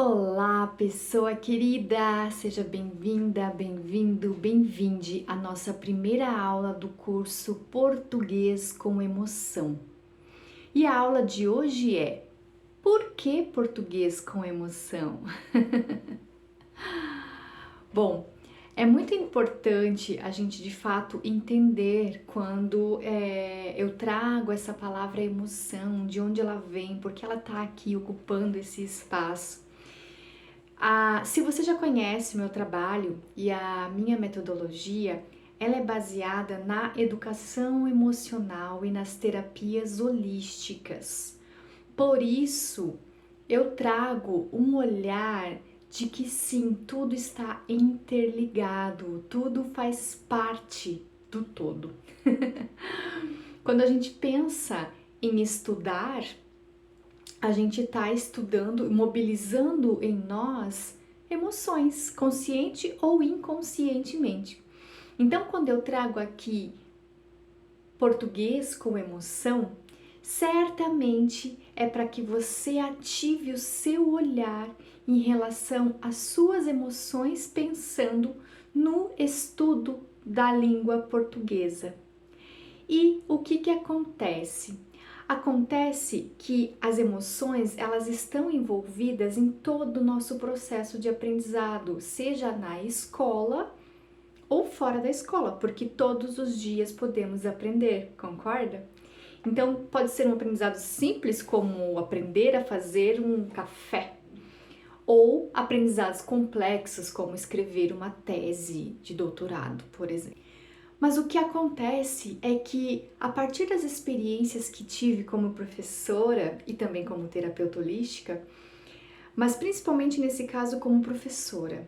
Olá, pessoa querida! Seja bem-vinda, bem-vindo, bem-vinde à nossa primeira aula do curso Português com Emoção. E a aula de hoje é: por que português com emoção? Bom, é muito importante a gente de fato entender quando eu trago essa palavra emoção, de onde ela vem, porque ela está aqui ocupando esse espaço. Se você já conhece o meu trabalho e a minha metodologia, ela é baseada na educação emocional e nas terapias holísticas. Por isso, eu trago um olhar de que sim, tudo está interligado, tudo faz parte do todo. Quando a gente pensa em estudar, a gente está estudando, mobilizando em nós emoções, consciente ou inconscientemente. Então, quando eu trago aqui português com emoção, certamente é para que você ative o seu olhar em relação às suas emoções, pensando no estudo da língua portuguesa. E o que acontece? Acontece que as emoções, elas estão envolvidas em todo o nosso processo de aprendizado, seja na escola ou fora da escola, porque todos os dias podemos aprender, concorda? Então, pode ser um aprendizado simples, como aprender a fazer um café, ou aprendizados complexos, como escrever uma tese de doutorado, por exemplo. Mas o que acontece é que, a partir das experiências que tive como professora e também como terapeuta holística, mas principalmente nesse caso como professora,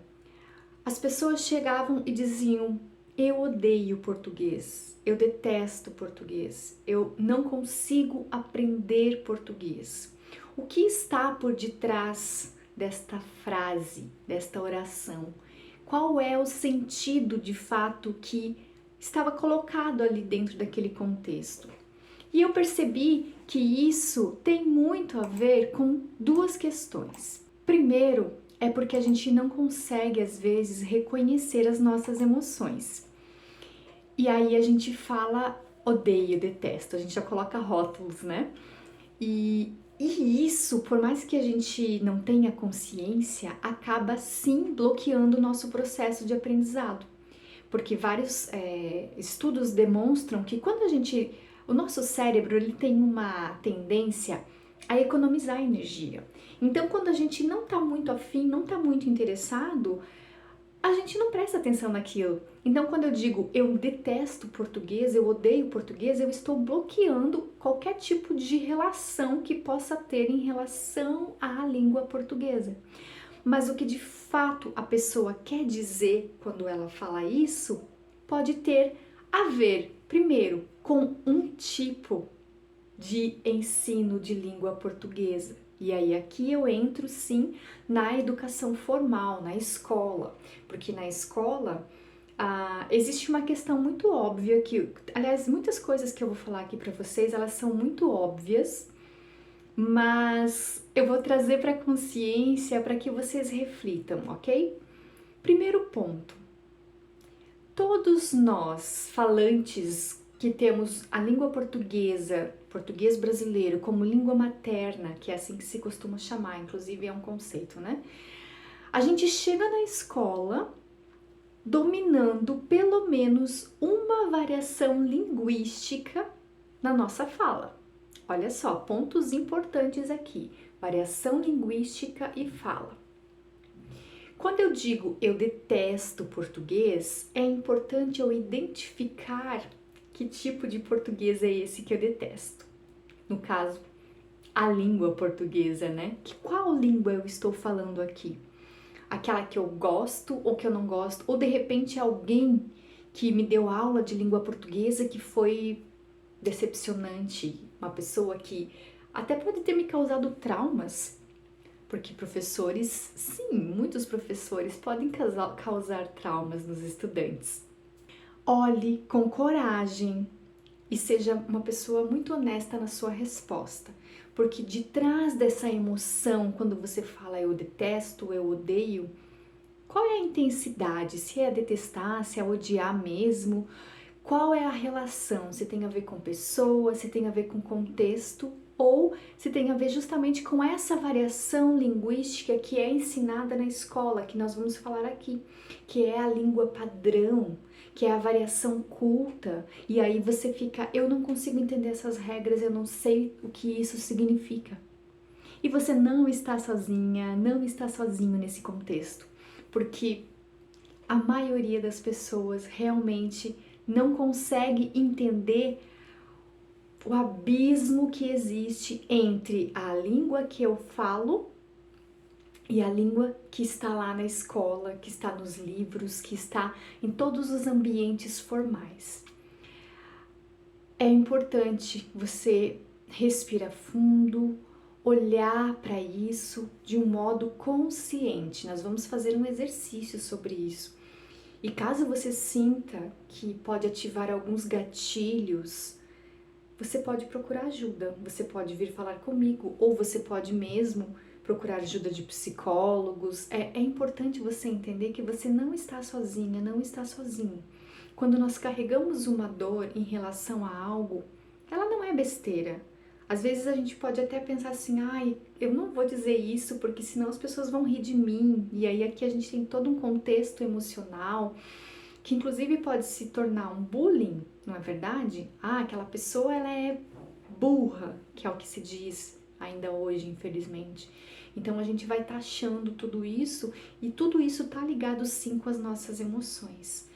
as pessoas chegavam e diziam: eu odeio português, eu detesto português, eu não consigo aprender português. O que está por detrás desta frase, desta oração? Qual é o sentido de fato que estava colocado ali dentro daquele contexto? E eu percebi que isso tem muito a ver com duas questões. Primeiro, é porque a gente não consegue às vezes reconhecer as nossas emoções. E aí a gente fala odeio, detesto, a gente já coloca rótulos, né? E isso, por mais que a gente não tenha consciência, acaba sim bloqueando o nosso processo de aprendizado. Porque vários estudos demonstram que quando o nosso cérebro ele tem uma tendência a economizar energia. Então, quando a gente não está muito afim, não está muito interessado, a gente não presta atenção naquilo. Então, quando eu digo eu detesto português, eu odeio português, eu estou bloqueando qualquer tipo de relação que possa ter em relação à língua portuguesa. Mas o que de fato a pessoa quer dizer quando ela fala isso pode ter a ver, primeiro, com um tipo de ensino de língua portuguesa. E aí aqui eu entro sim na educação formal, na escola, porque na escola existe uma questão muito óbvia que, aliás, muitas coisas que eu vou falar aqui para vocês, elas são muito óbvias, mas eu vou trazer para a consciência para que vocês reflitam, ok? Primeiro ponto: todos nós, falantes que temos a língua portuguesa, português brasileiro, como língua materna, que é assim que se costuma chamar, inclusive é um conceito, né? A gente chega na escola dominando pelo menos uma variação linguística na nossa fala. Olha só, pontos importantes aqui: variação linguística e fala. Quando eu digo eu detesto português, é importante eu identificar que tipo de português é esse que eu detesto. No caso, a língua portuguesa, né? Qual língua eu estou falando aqui? Aquela que eu gosto ou que eu não gosto? Ou de repente alguém que me deu aula de língua portuguesa que foi decepcionante, uma pessoa que até pode ter me causado traumas, porque professores, sim, muitos professores podem causar traumas nos estudantes. Olhe com coragem e seja uma pessoa muito honesta na sua resposta. Porque de trás dessa emoção, quando você fala eu detesto, eu odeio, qual é a intensidade? Se é detestar, se é odiar mesmo? Qual é a relação? Se tem a ver com pessoa, se tem a ver com contexto, ou se tem a ver justamente com essa variação linguística que é ensinada na escola, que nós vamos falar aqui, que é a língua padrão, que é a variação culta, e aí você fica, eu não consigo entender essas regras, eu não sei o que isso significa. E você não está sozinha, não está sozinho nesse contexto, porque a maioria das pessoas realmente não consegue entender o abismo que existe entre a língua que eu falo e a língua que está lá na escola, que está nos livros, que está em todos os ambientes formais. É importante você respirar fundo, olhar para isso de um modo consciente. Nós vamos fazer um exercício sobre isso. E caso você sinta que pode ativar alguns gatilhos, você pode procurar ajuda, você pode vir falar comigo, ou você pode mesmo procurar ajuda de psicólogos. É importante você entender que você não está sozinha, não está sozinho. Quando nós carregamos uma dor em relação a algo, ela não é besteira. Às vezes a gente pode até pensar assim, ai, eu não vou dizer isso porque senão as pessoas vão rir de mim. E aí aqui a gente tem todo um contexto emocional que inclusive pode se tornar um bullying, não é verdade? Ah, aquela pessoa ela é burra, que é o que se diz ainda hoje, infelizmente. Então a gente vai taxando tudo isso e tudo isso tá ligado sim com as nossas emoções.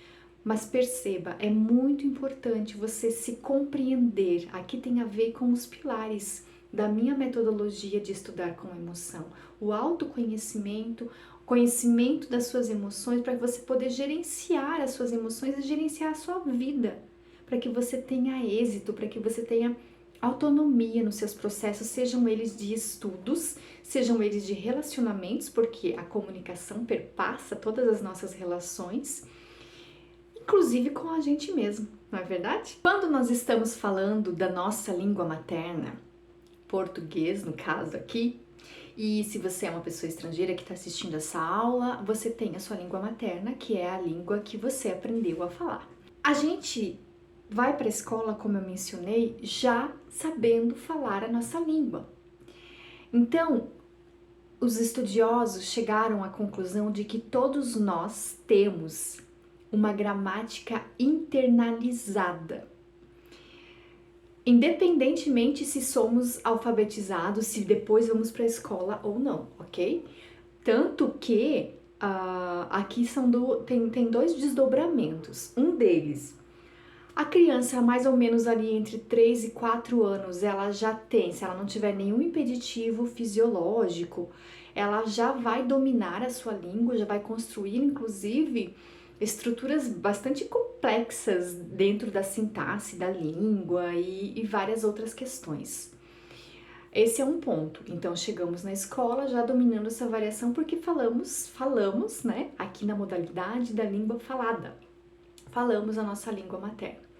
Mas perceba, é muito importante você se compreender. Aqui tem a ver com os pilares da minha metodologia de estudar com emoção. O autoconhecimento, conhecimento das suas emoções, para você poder gerenciar as suas emoções e gerenciar a sua vida. Para que você tenha êxito, para que você tenha autonomia nos seus processos, sejam eles de estudos, sejam eles de relacionamentos, porque a comunicação perpassa todas as nossas relações, inclusive com a gente mesmo, não é verdade? Quando nós estamos falando da nossa língua materna, português no caso aqui, e se você é uma pessoa estrangeira que está assistindo essa aula, você tem a sua língua materna, que é a língua que você aprendeu a falar. A gente vai para a escola, como eu mencionei, já sabendo falar a nossa língua. Então, os estudiosos chegaram à conclusão de que todos nós temos uma gramática internalizada. Independentemente se somos alfabetizados, se depois vamos para a escola ou não, ok? Tanto que aqui tem dois desdobramentos. Um deles, a criança mais ou menos ali entre 3 e 4 anos, ela já tem, se ela não tiver nenhum impeditivo fisiológico, ela já vai dominar a sua língua, já vai construir inclusive estruturas bastante complexas dentro da sintaxe da língua e várias outras questões. Esse é um ponto. Então, chegamos na escola já dominando essa variação porque falamos, né, aqui na modalidade da língua falada. Falamos a nossa língua materna.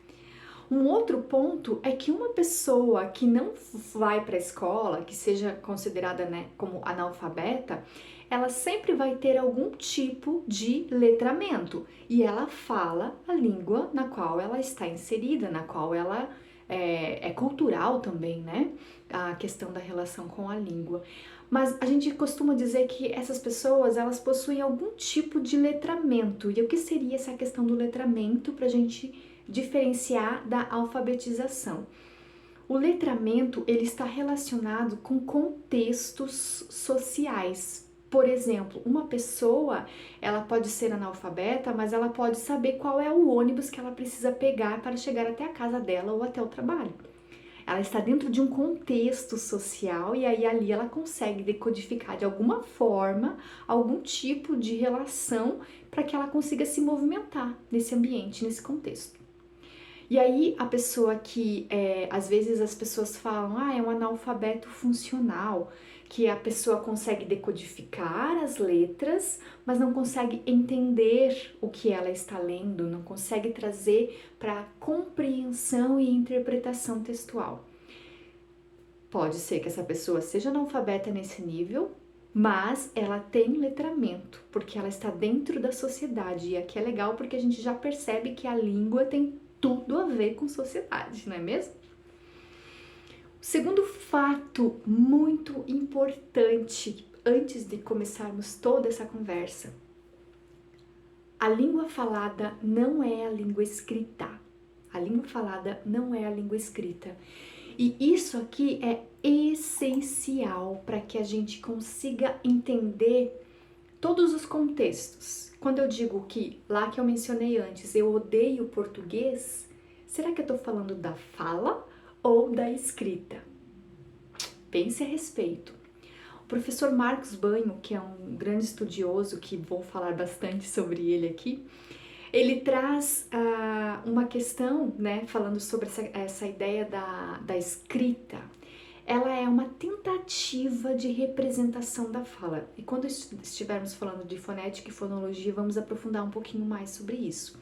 Um outro ponto é que uma pessoa que não vai para a escola, que seja considerada, né, como analfabeta, ela sempre vai ter algum tipo de letramento e ela fala a língua na qual ela está inserida, na qual ela é cultural também, né? A questão da relação com a língua. Mas a gente costuma dizer que essas pessoas, elas possuem algum tipo de letramento. E o que seria essa questão do letramento para a gente diferenciar da alfabetização? O letramento, ele está relacionado com contextos sociais. Por exemplo, uma pessoa, ela pode ser analfabeta, mas ela pode saber qual é o ônibus que ela precisa pegar para chegar até a casa dela ou até o trabalho. Ela está dentro de um contexto social e aí ali ela consegue decodificar de alguma forma algum tipo de relação para que ela consiga se movimentar nesse ambiente, nesse contexto. E aí a pessoa que, às vezes as pessoas falam, é um analfabeto funcional, que a pessoa consegue decodificar as letras, mas não consegue entender o que ela está lendo, não consegue trazer para compreensão e interpretação textual. Pode ser que essa pessoa seja analfabeta nesse nível, mas ela tem letramento, porque ela está dentro da sociedade. E aqui é legal porque a gente já percebe que a língua tem tudo a ver com sociedade, não é mesmo? O segundo fato muito importante, antes de começarmos toda essa conversa, a língua falada não é a língua escrita. A língua falada não é a língua escrita. E isso aqui é essencial para que a gente consiga entender todos os contextos. Quando eu digo que, lá que eu mencionei antes, eu odeio português, será que eu estou falando da fala ou da escrita? Pense a respeito. O professor Marcos Banho, que é um grande estudioso, que vou falar bastante sobre ele aqui, ele traz uma questão, né, falando sobre essa ideia da escrita. Ela é uma tentativa de representação da fala. E quando estivermos falando de fonética e fonologia, vamos aprofundar um pouquinho mais sobre isso.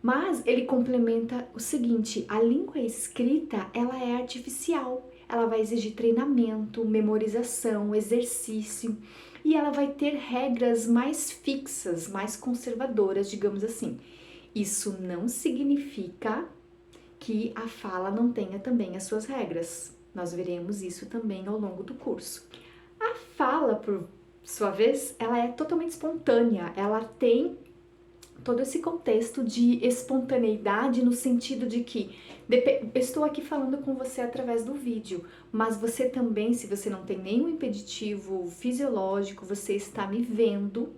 Mas ele complementa o seguinte: a língua escrita, ela é artificial. Ela vai exigir treinamento, memorização, exercício, e ela vai ter regras mais fixas, mais conservadoras, digamos assim. Isso não significa que a fala não tenha também as suas regras. Nós veremos isso também ao longo do curso. A fala, por sua vez, ela é totalmente espontânea, ela tem todo esse contexto de espontaneidade no sentido de que estou aqui falando com você através do vídeo, mas você também, se você não tem nenhum impeditivo fisiológico, você está me vendo,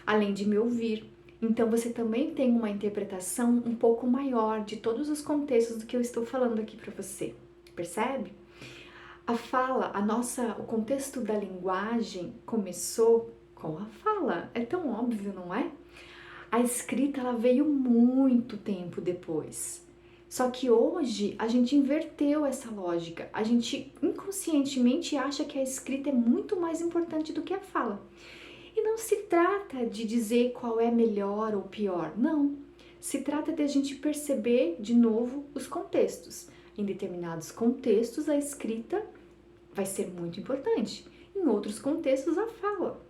além de me ouvir. Então você também tem uma interpretação um pouco maior de todos os contextos do que eu estou falando aqui para você. Percebe? A fala, o contexto da linguagem começou com a fala. É tão óbvio, não é? A escrita, ela veio muito tempo depois. Só que hoje a gente inverteu essa lógica. A gente inconscientemente acha que a escrita é muito mais importante do que a fala. E não se trata de dizer qual é melhor ou pior, não. Se trata de a gente perceber de novo os contextos. Em determinados contextos, a escrita vai ser muito importante. Em outros contextos, a fala.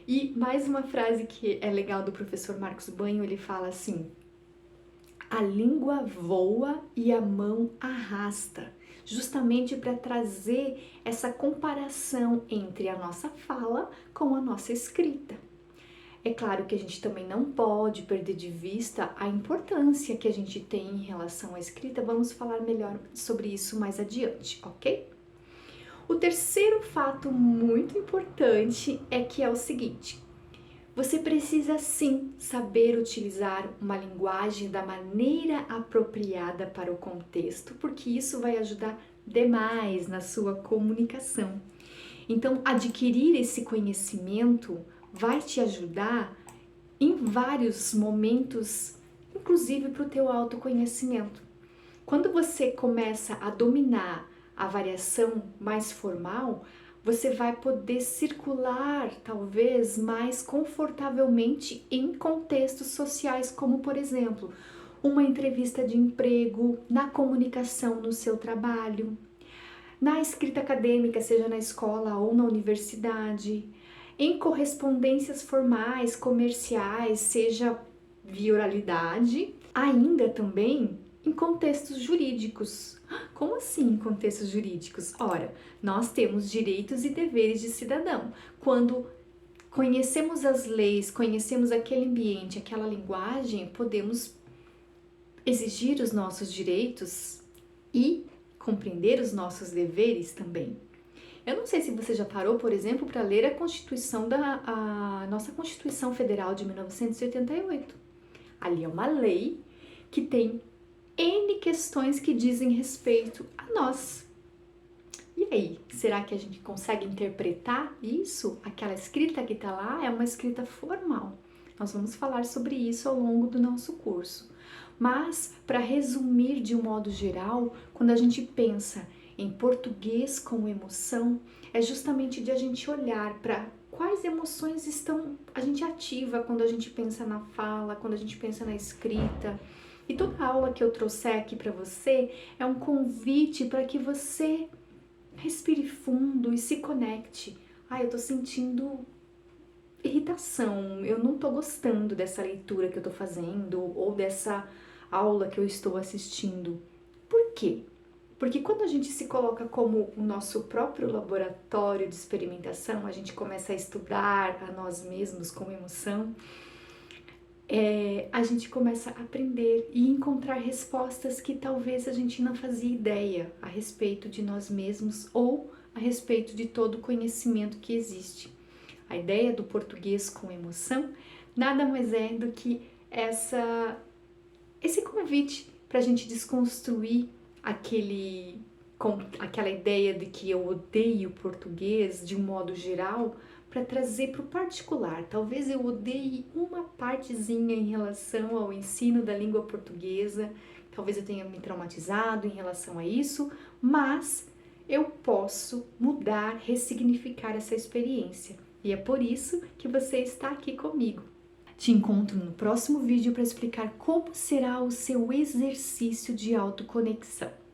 E mais uma frase que é legal do professor Marcos Banho, ele fala assim: a língua voa e a mão arrasta, justamente para trazer essa comparação entre a nossa fala com a nossa escrita. É claro que a gente também não pode perder de vista a importância que a gente tem em relação à escrita. Vamos falar melhor sobre isso mais adiante, ok? O terceiro fato muito importante é que é o seguinte: você precisa sim saber utilizar uma linguagem da maneira apropriada para o contexto, porque isso vai ajudar demais na sua comunicação. Então, adquirir esse conhecimento vai te ajudar em vários momentos, inclusive para o teu autoconhecimento. Quando você começa a dominar a variação mais formal, você vai poder circular, talvez, mais confortavelmente em contextos sociais, como, por exemplo, uma entrevista de emprego, na comunicação no seu trabalho, na escrita acadêmica, seja na escola ou na universidade, em correspondências formais, comerciais, seja via oralidade, ainda também em contextos jurídicos. Como assim em contextos jurídicos? Ora, nós temos direitos e deveres de cidadão. Quando conhecemos as leis, conhecemos aquele ambiente, aquela linguagem, podemos exigir os nossos direitos e compreender os nossos deveres também. Eu não sei se você já parou, por exemplo, para ler a nossa Constituição Federal de 1988. Ali é uma lei que tem N questões que dizem respeito a nós. E aí, será que a gente consegue interpretar isso? Aquela escrita que está lá é uma escrita formal. Nós vamos falar sobre isso ao longo do nosso curso. Mas, para resumir de um modo geral, quando a gente pensa em português com emoção é justamente de a gente olhar para quais emoções a gente ativa quando a gente pensa na fala, quando a gente pensa na escrita. E toda aula que eu trouxer aqui para você é um convite para que você respire fundo e se conecte. Eu tô sentindo irritação, eu não tô gostando dessa leitura que eu tô fazendo ou dessa aula que eu estou assistindo. Por quê? Porque quando a gente se coloca como o nosso próprio laboratório de experimentação, a gente começa a estudar a nós mesmos com emoção, a gente começa a aprender e encontrar respostas que talvez a gente não fazia ideia a respeito de nós mesmos ou a respeito de todo o conhecimento que existe. A ideia do português com emoção nada mais é do que esse convite para a gente desconstruir aquela ideia de que eu odeio português de um modo geral, para trazer para o particular. Talvez eu odeie uma partezinha em relação ao ensino da língua portuguesa, talvez eu tenha me traumatizado em relação a isso, mas eu posso mudar, ressignificar essa experiência. E é por isso que você está aqui comigo. Te encontro no próximo vídeo para explicar como será o seu exercício de autoconexão.